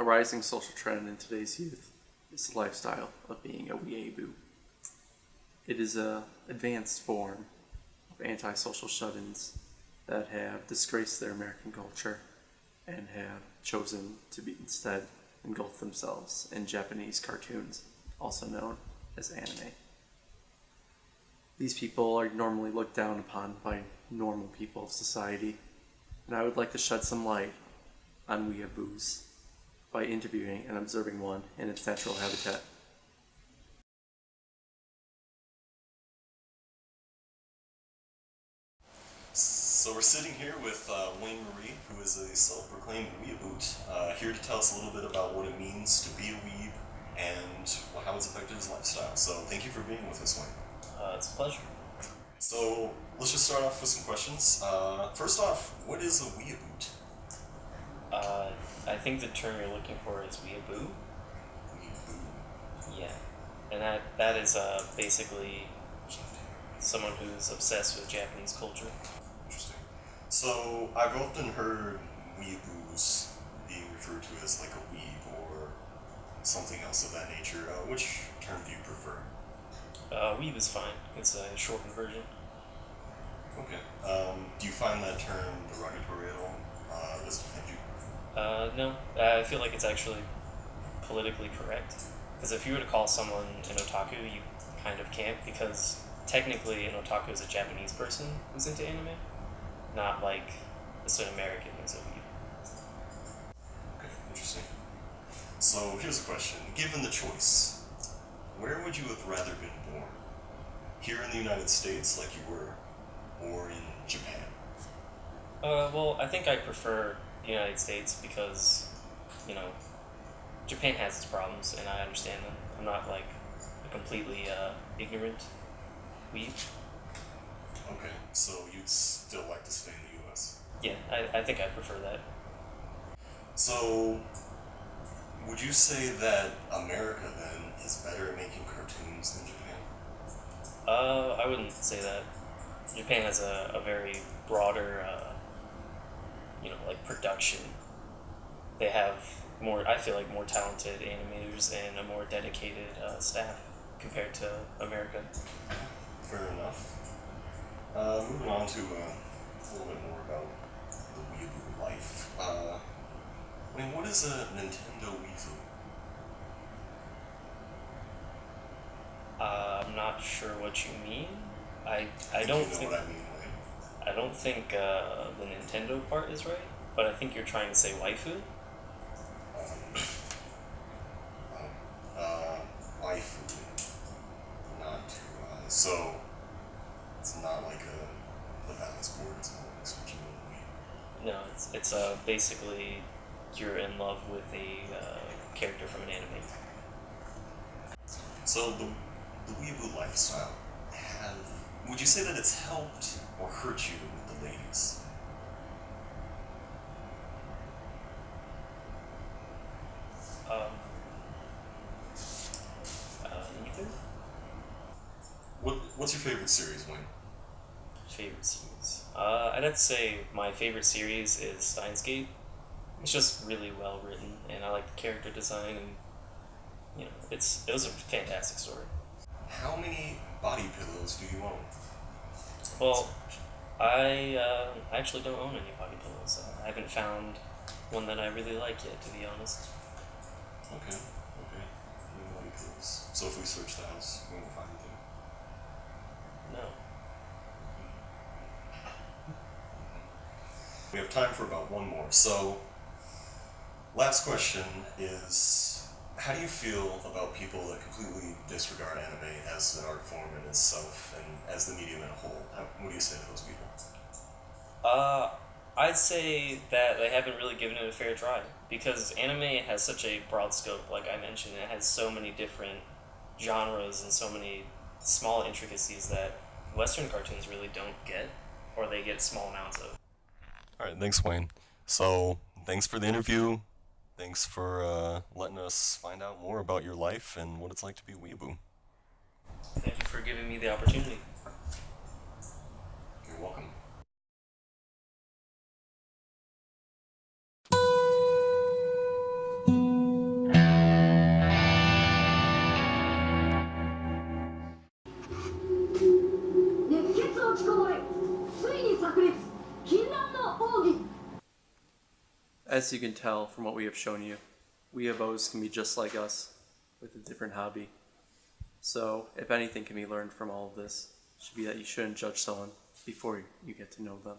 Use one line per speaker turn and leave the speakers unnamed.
rising social trend in today's youth is the lifestyle of being a weeaboo. It is an advanced form of antisocial shut-ins that have disgraced their American culture and have chosen to be instead engulf themselves in Japanese cartoons, also known as anime. These people are normally looked down upon by normal people of society, and I would like to shed some light on weeaboos by interviewing and observing one in its natural habitat.
So we're sitting here with Wayne Marie, who is a self-proclaimed weeaboot, here to tell us a little bit about what it means to be a weeb and how it's affected his lifestyle. So thank you for being with us, Wayne.
It's a pleasure.
So let's just start off with some questions. First off, what is a weeaboot?
I think the term you're looking for is weeaboo.
Weeaboo.
Yeah, and that is basically someone who's obsessed with Japanese culture.
Interesting. So I've often heard weeaboos being referred to as like a weeb or something else of that nature. Which term do you prefer?
Weeb is fine. It's a shortened version.
Okay. Do you find that term derogatory at all? Does it offend you?
No. I feel like it's actually politically correct. Because if you were to call someone an otaku, you kind of can't, because technically an otaku is a Japanese person who's into anime, not like just an American who's a weeb.
Okay, interesting. So here's a question. Given the choice, where would you have rather been born? Here in the United States, like you were, or in Japan?
Well, I think I prefer the United States because, Japan has its problems and I understand them. I'm not like a completely ignorant weeb.
Okay, so you'd still like to stay in the US?
Yeah, I think I prefer that.
So, would you say that America then is better at making cartoons than Japan?
I wouldn't say that. Japan has a very broader, production. They have I feel like more talented animators and a more dedicated staff compared to America.
Fair enough. Moving on to a little bit more about the weeaboo life. What is a Nintendo Weeaboo?
I'm not sure what you mean. I
What I mean,
I don't think the Nintendo part is right, but I think you're trying to say waifu.
Waifu, not so it's not like the balance board, it's more like switching on the Wii.
No, it's basically you're in love with a character from an anime.
So the weeaboo lifestyle, would you say that it's helped or hurt you with the ladies?
Neither.
What's your favorite series, Wayne?
Favorite series? I'd have to say my favorite series is Steins Gate. It's just really well written, and I like the character design, and it was a fantastic story.
How many body pillows do you own?
Well, I actually don't own any body pillows. I haven't found one that I really like yet, to be honest.
Okay. No body pillows. So if we search the house, we won't find anything?
No.
We have time for about one more. So, last question is, how do you feel about people that completely disregard anime as an art form in itself and as the medium in a whole? What do you say to those people?
I'd say that they haven't really given it a fair try, because anime has such a broad scope, like I mentioned. It has so many different genres and so many small intricacies that Western cartoons really don't get, or they get small amounts of.
Alright, thanks, Wayne. So, thanks for the interview. Thanks for letting us find out more about your life and what it's like to be a weeaboo.
Thank you for giving me the opportunity.
You're welcome.
As you can tell from what we have shown you, weeabos can be just like us, with a different hobby. So, if anything can be learned from all of this, it should be that you shouldn't judge someone before you get to know them.